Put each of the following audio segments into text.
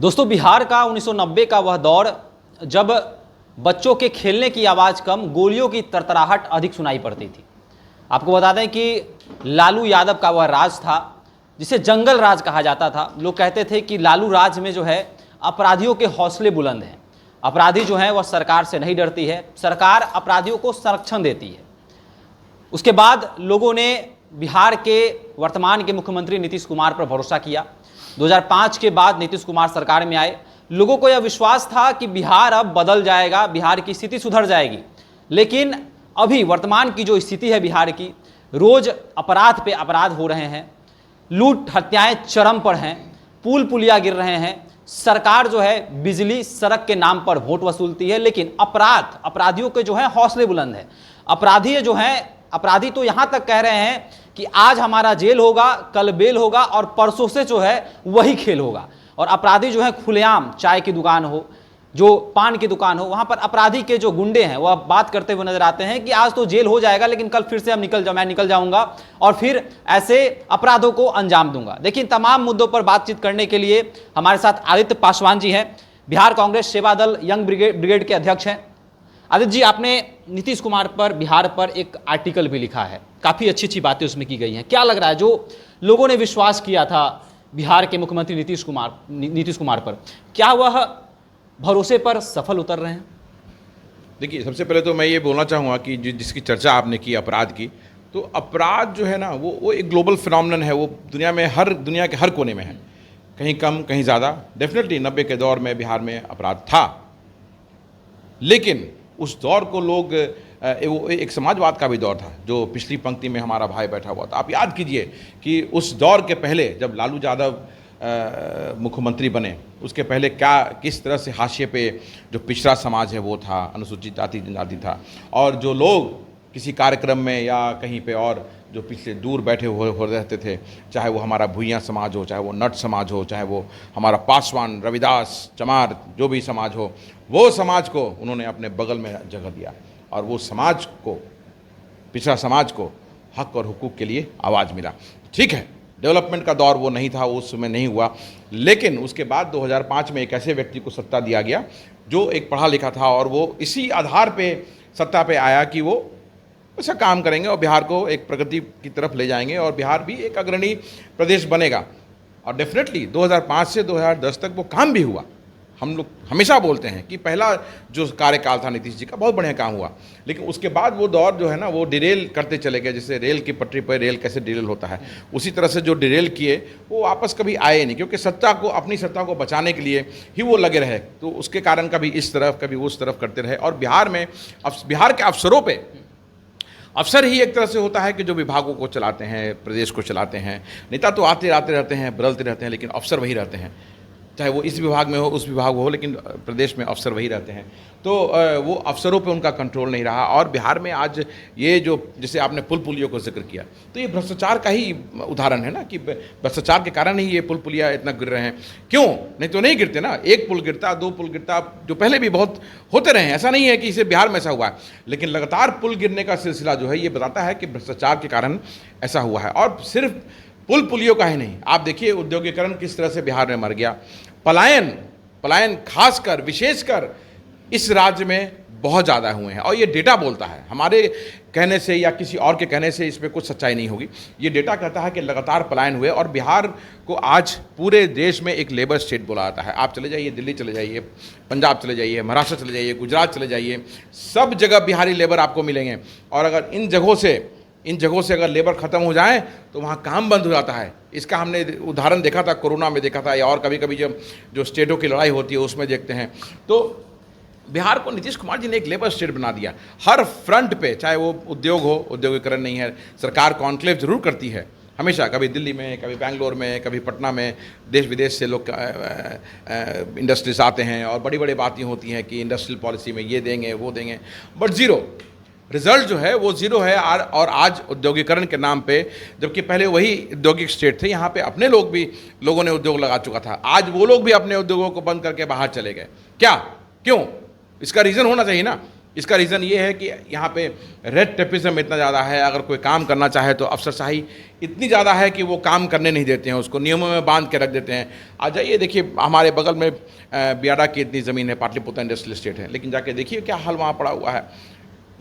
दोस्तों, बिहार का 1990 का वह दौर जब बच्चों के खेलने की आवाज़ कम, गोलियों की तरतराहट अधिक सुनाई पड़ती थी। आपको बता दें कि लालू यादव का वह राज था जिसे जंगल राज कहा जाता था। लोग कहते थे कि लालू राज में जो है अपराधियों के हौसले बुलंद हैं। अपराधी जो है वह सरकार से नहीं डरती है, सरकार अपराधियों को संरक्षण देती है। उसके बाद लोगों ने बिहार के वर्तमान के मुख्यमंत्री नीतीश कुमार पर भरोसा किया। 2005 के बाद नीतीश कुमार सरकार में आए। लोगों को यह विश्वास था कि बिहार अब बदल जाएगा, बिहार की स्थिति सुधर जाएगी। लेकिन अभी वर्तमान की जो स्थिति है बिहार की, रोज अपराध पे अपराध हो रहे हैं, लूट हत्याएं चरम पर हैं, पुल पुलिया गिर रहे हैं। सरकार जो है बिजली सड़क के नाम पर वोट वसूलती है, लेकिन अपराधियों के जो है हौसले बुलंद है। अपराधी तो यहां तक कह रहे हैं कि आज हमारा जेल होगा, कल बेल होगा और परसों से जो है वही खेल होगा। और अपराधी जो है खुलेआम, चाय की दुकान हो, जो पान की दुकान हो, वहां पर अपराधी के जो गुंडे हैं वह बात करते हुए नजर आते हैं कि आज तो जेल हो जाएगा, लेकिन कल फिर से मैं निकल जाऊंगा और फिर ऐसे अपराधों को अंजाम दूंगा। देखिए, तमाम मुद्दों पर बातचीत करने के लिए हमारे साथ आदित्य पासवान जी हैं, बिहार कांग्रेस सेवा दल यंग ब्रिगेड के अध्यक्ष हैं। आदित्य जी, आपने नीतीश कुमार पर, बिहार पर एक आर्टिकल भी लिखा है, काफ़ी अच्छी अच्छी बातें उसमें की गई हैं। क्या लग रहा है, जो लोगों ने विश्वास किया था बिहार के मुख्यमंत्री नीतीश कुमार पर, क्या वह भरोसे पर सफल उतर रहे हैं? देखिए, सबसे पहले तो मैं ये बोलना चाहूँगा कि जिसकी चर्चा आपने की अपराध की, तो अपराध जो है ना वो एक ग्लोबल फिनोमिनन है। वो दुनिया के हर कोने में है, कहीं कम कहीं ज़्यादा। डेफिनेटली 90 के दौर में बिहार में अपराध था, लेकिन उस दौर को लोग वो एक समाजवाद का भी दौर था। जो पिछली पंक्ति में हमारा भाई बैठा हुआ था, आप याद कीजिए कि उस दौर के पहले जब लालू यादव मुख्यमंत्री बने, उसके पहले किस तरह से हाशिए पे जो पिछड़ा समाज है वो था, अनुसूचित जाति जनजाति था। और जो लोग किसी कार्यक्रम में या कहीं पे और जो पिछले दूर बैठे हो रहते थे, चाहे वो हमारा भुइयाँ समाज हो, चाहे वो नट समाज हो, चाहे वो हमारा पासवान, रविदास, चमार, जो भी समाज हो, वो समाज को उन्होंने अपने बगल में जगह दिया और वो समाज को, पिछड़ा समाज को हक और हुकूक के लिए आवाज़ मिला। ठीक है, डेवलपमेंट का दौर वो नहीं था, उस समय नहीं हुआ, लेकिन उसके बाद 2005 में एक ऐसे व्यक्ति को सत्ता दिया गया जो एक पढ़ा लिखा था और वो इसी आधार पे सत्ता पे आया कि वो ऐसा काम करेंगे और बिहार को एक प्रगति की तरफ ले जाएंगे और बिहार भी एक अग्रणी प्रदेश बनेगा। और डेफिनेटली 2005 से 2010 तक वो काम भी हुआ। हम लोग हमेशा बोलते हैं कि पहला जो कार्यकाल था नीतीश जी का, बहुत बढ़िया काम हुआ, लेकिन उसके बाद वो दौर जो है ना वो डिरेल करते चले गए। जैसे रेल की पटरी पर रेल कैसे डिरेल होता है, उसी तरह से जो डिरेल किए वो वापस कभी आए नहीं, क्योंकि अपनी सत्ता को बचाने के लिए ही वो लगे रहे। तो उसके कारण कभी इस तरफ कभी उस तरफ करते रहे। और बिहार के अफसरों पर, अफसर ही एक तरह से होता है कि जो विभागों को चलाते हैं, प्रदेश को चलाते हैं। नेता तो आते रहते हैं, बदलते रहते हैं, लेकिन अफसर वही रहते हैं, चाहे वो इस विभाग में हो, उस विभाग हो, लेकिन प्रदेश में अफसर वही रहते हैं। तो वो अफसरों पे उनका कंट्रोल नहीं रहा। और बिहार में आज ये जो, जैसे आपने पुल पुलियों को जिक्र किया, तो ये भ्रष्टाचार का ही उदाहरण है ना, कि भ्रष्टाचार के कारण ही ये पुल पुलिया इतना गिर रहे हैं। क्यों? नहीं तो नहीं गिरते ना, एक पुल गिरता, दो पुल गिरता, जो पहले भी बहुत होते रहे हैं। ऐसा नहीं है कि इसे बिहार में ऐसा हुआ है, लेकिन लगातार पुल गिरने का सिलसिला जो है ये बताता है कि भ्रष्टाचार के कारण ऐसा हुआ है। और सिर्फ पुल पुलियों का ही नहीं, आप देखिए औद्योगिकरण किस तरह से बिहार में मर गया। पलायन खासकर, विशेषकर इस राज्य में बहुत ज़्यादा हुए हैं। और ये डेटा बोलता है, हमारे कहने से या किसी और के कहने से इसमें कुछ सच्चाई नहीं होगी। ये डेटा कहता है कि लगातार पलायन हुए और बिहार को आज पूरे देश में एक लेबर स्टेट बोला जाता है। आप चले जाइए, दिल्ली चले जाइए, पंजाब चले जाइए, महाराष्ट्र चले जाइए, गुजरात चले जाइए, सब जगह बिहारी लेबर आपको मिलेंगे। और अगर इन जगहों से अगर लेबर ख़त्म हो जाए तो वहाँ काम बंद हो जाता है। इसका हमने उदाहरण देखा था, कोरोना में देखा था, या और कभी कभी जब जो स्टेटों की लड़ाई होती है उसमें देखते हैं। तो बिहार को नीतीश कुमार जी ने एक लेबर स्टेट बना दिया हर फ्रंट पे, चाहे वो उद्योग हो, उद्योगीकरण नहीं है। सरकार कॉन्क्लेव जरूर करती है हमेशा, कभी दिल्ली में, कभी बेंगलोर में, कभी पटना में, देश विदेश से लोग इंडस्ट्रीज आते हैं और बड़ी बड़ी बातें होती हैं कि इंडस्ट्रियल पॉलिसी में ये देंगे वो देंगे, बट ज़ीरो रिजल्ट जो है वो ज़ीरो है। और आज उद्योगीकरण के नाम पे, जबकि पहले वही औद्योगिक स्टेट थे, यहाँ पे अपने लोगों ने उद्योग लगा चुका था, आज वो लोग भी अपने उद्योगों को बंद करके बाहर चले गए। क्यों? इसका रीज़न होना चाहिए ना इसका रीज़न ये है कि यहाँ पे रेड टेपिज्म इतना ज़्यादा है। अगर कोई काम करना चाहे तो अफसरशाही इतनी ज़्यादा है कि वो काम करने नहीं देते हैं, उसको नियमों में बांध के रख देते हैं। आ जाइए देखिए, हमारे बगल में बियाडा की इतनी ज़मीन है, पाटलिपुत्र इंडस्ट्रियल एस्टेट है, लेकिन जाके देखिए क्या हाल वहाँ पड़ा हुआ है।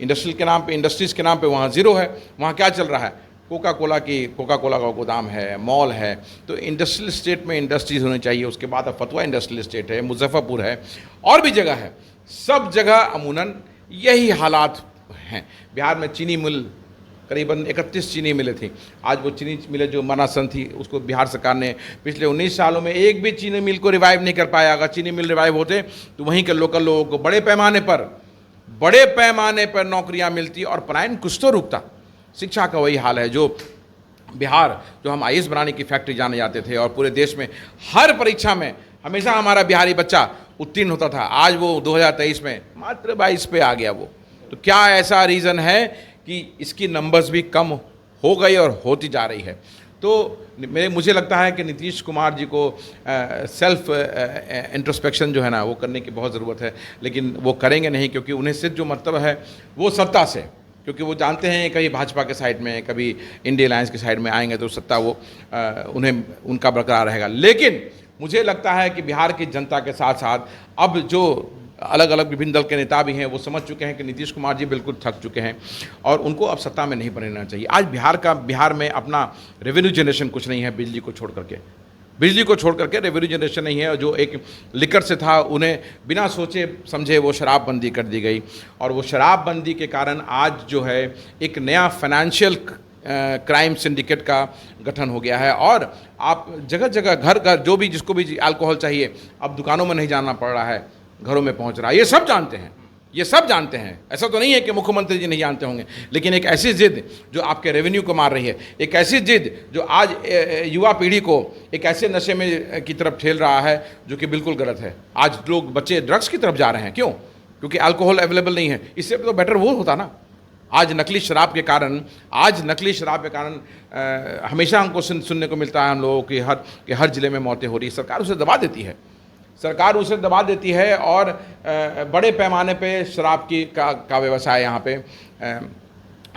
इंडस्ट्रियल के नाम पे, इंडस्ट्रीज़ के नाम पे वहाँ ज़ीरो है। वहाँ क्या चल रहा है? कोका कोला का गोदाम है, मॉल है। तो इंडस्ट्रियल स्टेट में इंडस्ट्रीज होनी चाहिए। उसके बाद अब फतवा इंडस्ट्रियल स्टेट है, मुजफ्फरपुर है, और भी जगह है। सब जगह अमूनन यही हालात हैं। बिहार में चीनी मिल, करीबन 31 चीनी मिलें थी। आज वो चीनी मिलें जो मनासन थी, उसको बिहार सरकार ने पिछले 19 सालों में एक भी चीनी मिल को रिवाइव नहीं कर पाया। अगर चीनी मिल रिवाइव होते तो वहीं के लोकल लोगों को बड़े पैमाने पर नौकरियां मिलती और पलायन कुछ तो रुकता। शिक्षा का वही हाल है। जो बिहार, जो हम आईएएस बनाने की फैक्ट्री जाने जाते थे और पूरे देश में हर परीक्षा में हमेशा हमारा बिहारी बच्चा उत्तीर्ण होता था, आज वो 2023 में मात्र 22 पे आ गया वो। तो क्या ऐसा रीज़न है कि इसकी नंबर्स भी कम हो गई और होती जा रही है? तो मुझे लगता है कि नीतीश कुमार जी को सेल्फ इंट्रोस्पेक्शन जो है ना, वो करने की बहुत ज़रूरत है। लेकिन वो करेंगे नहीं, क्योंकि उन्हें सिर्फ जो मतलब है वो सत्ता से, क्योंकि वो जानते हैं कभी भाजपा के साइड में, कभी इंडिया अलायंस के साइड में आएंगे तो सत्ता वो उन्हें उनका बरकरार रहेगा। लेकिन मुझे लगता है कि बिहार की जनता के साथ साथ अब जो अलग अलग विभिन्न दल के नेता भी हैं, वो समझ चुके हैं कि नीतीश कुमार जी बिल्कुल थक चुके हैं और उनको अब सत्ता में नहीं रहना चाहिए। आज बिहार में अपना रेवेन्यू जनरेशन कुछ नहीं है। बिजली को छोड़ करके रेवेन्यू जनरेशन नहीं है। जो एक लिकर से था, उन्हें बिना सोचे समझे वो शराबबंदी कर दी गई, और वो शराबबंदी के कारण आज जो है एक नया फाइनेंशियल क्राइम सिंडिकेट का गठन हो गया है। और आप जगह जगह घर जो भी, जिसको भी अल्कोहल चाहिए, अब दुकानों में नहीं जाना पड़ रहा है, घरों में पहुंच रहा है। ये सब जानते हैं। ऐसा तो नहीं है कि मुख्यमंत्री जी नहीं जानते होंगे, लेकिन एक ऐसी जिद जो आपके रेवेन्यू को मार रही है, एक ऐसी जिद जो आज युवा पीढ़ी को एक ऐसे नशे में की तरफ ठेल रहा है जो कि बिल्कुल गलत है। आज लोग, बच्चे ड्रग्स की तरफ जा रहे हैं। क्यों? क्योंकि अल्कोहल अवेलेबल नहीं है। इससे तो बेटर वो होता ना। आज नकली शराब के कारण हमेशा हमको सुनने को मिलता है हम लोगों की हर जिले में मौतें हो रही है। सरकार उसे दबा देती है और बड़े पैमाने पे शराब का व्यवसाय यहाँ पे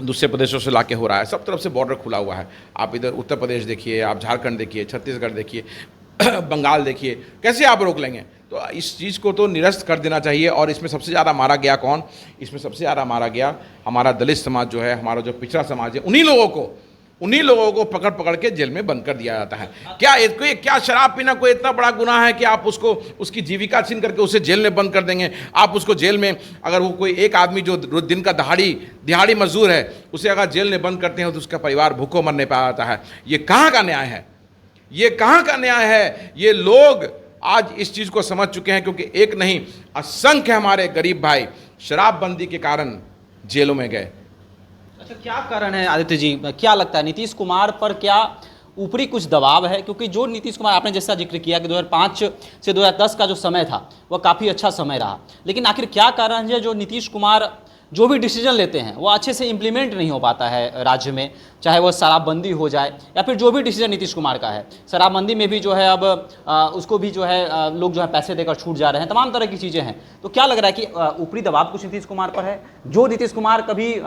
दूसरे प्रदेशों से लाके हो रहा है। सब तरफ से बॉर्डर खुला हुआ है। आप इधर उत्तर प्रदेश देखिए, आप झारखंड देखिए, छत्तीसगढ़ देखिए, बंगाल देखिए, कैसे आप रोक लेंगे? तो इस चीज़ को तो निरस्त कर देना चाहिए। और इसमें सबसे ज़्यादा मारा गया कौन? इसमें सबसे ज़्यादा मारा गया हमारा दलित समाज जो है, हमारा जो पिछड़ा समाज है। उन्हीं लोगों को पकड़ के जेल में बंद कर दिया जाता है। क्या शराब पीना कोई इतना बड़ा गुनाह है कि आप उसकी जीविका छीन करके उसे जेल में बंद कर देंगे? आप उसको जेल में, अगर वो कोई एक आदमी जो दिन का दिहाड़ी मजदूर है, उसे अगर जेल में बंद करते हैं तो उसका परिवार भूखों मरने पर आता है। ये कहाँ का न्याय है? ये लोग आज इस चीज़ को समझ चुके हैं, क्योंकि एक नहीं, असंख्य हमारे गरीब भाई शराबबंदी के कारण जेलों में गए। अच्छा, क्या कारण है आदित्य जी? क्या लगता है नीतीश कुमार पर क्या ऊपरी कुछ दबाव है? क्योंकि जो नीतीश कुमार, आपने जैसा जिक्र किया कि 2005 से 2010 का जो समय था वह काफ़ी अच्छा समय रहा, लेकिन आखिर क्या कारण है जो नीतीश कुमार जो भी डिसीजन लेते हैं वो अच्छे से इम्प्लीमेंट नहीं हो पाता है राज्य में? चाहे वह शराबबंदी हो जाए या फिर जो भी डिसीजन नीतीश कुमार का है, शराबबंदी में भी जो है अब उसको भी जो है लोग जो है पैसे देकर छूट जा रहे हैं, तमाम तरह की चीज़ें हैं। तो क्या लग रहा है कि ऊपरी दबाव कुछ नीतीश कुमार पर है? जो नीतीश कुमार कभी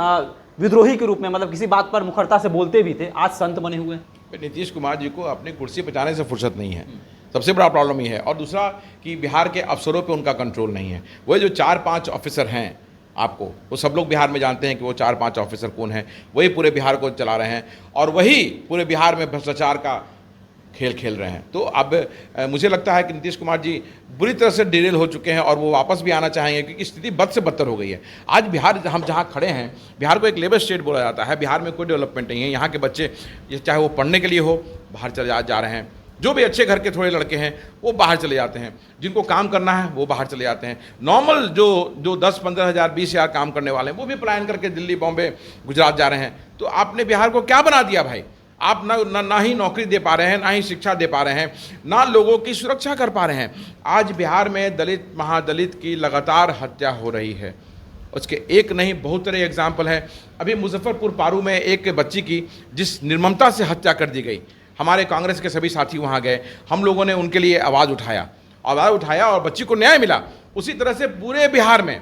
विद्रोही के रूप में, मतलब किसी बात पर मुखरता से बोलते भी थे, आज संत बने हुए हैं। नीतीश कुमार जी को अपनी कुर्सी बचाने से फुर्सत नहीं है। सबसे बड़ा प्रॉब्लम ये है। और दूसरा कि बिहार के अफसरों पे उनका कंट्रोल नहीं है। वही जो 4-5 ऑफिसर हैं, आपको वो सब लोग बिहार में जानते हैं कि वो 4-5 ऑफिसर कौन हैं। वही पूरे बिहार को चला रहे हैं और वही पूरे बिहार में भ्रष्टाचार का खेल रहे हैं। तो अब मुझे लगता है कि नीतीश कुमार जी बुरी तरह से डिरेल हो चुके हैं और वो वापस भी आना चाहेंगे, क्योंकि स्थिति बद से बदतर हो गई है। आज बिहार, हम जहाँ खड़े हैं, बिहार को एक लेबर स्टेट बोला जाता है। बिहार में कोई डेवलपमेंट नहीं है। यहाँ के बच्चे, चाहे वो पढ़ने के लिए हो, बाहर चले जा रहे हैं। जो भी अच्छे घर के थोड़े लड़के हैं वो बाहर चले जाते हैं, जिनको काम करना है वो बाहर चले जाते हैं। नॉर्मल जो 10-15 हज़ार 20 हज़ार काम करने वाले हैं वो भी पलायन करके दिल्ली, बॉम्बे, गुजरात जा रहे हैं। तो आपने बिहार को क्या बना दिया भाई? आप ना ही नौकरी दे पा रहे हैं, ना ही शिक्षा दे पा रहे हैं, ना लोगों की सुरक्षा कर पा रहे हैं। आज बिहार में दलित, महादलित की लगातार हत्या हो रही है। उसके एक नहीं, बहुत सारे एग्जाम्पल हैं। अभी मुजफ्फरपुर पारू में एक बच्ची की जिस निर्ममता से हत्या कर दी गई, हमारे कांग्रेस के सभी साथी वहाँ गए, हम लोगों ने उनके लिए आवाज़ उठाया और बच्ची को न्याय मिला। उसी तरह से पूरे बिहार में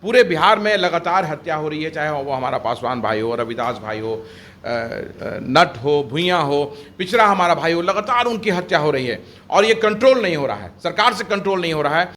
पूरे बिहार में लगातार हत्या हो रही है, चाहे वो हमारा पासवान भाई हो, रविदास भाई हो, नट हो, भुइयाँ हो, पिछड़ा हमारा भाई हो, लगातार उनकी हत्या हो रही है और ये कंट्रोल नहीं हो रहा है, सरकार से कंट्रोल नहीं हो रहा है।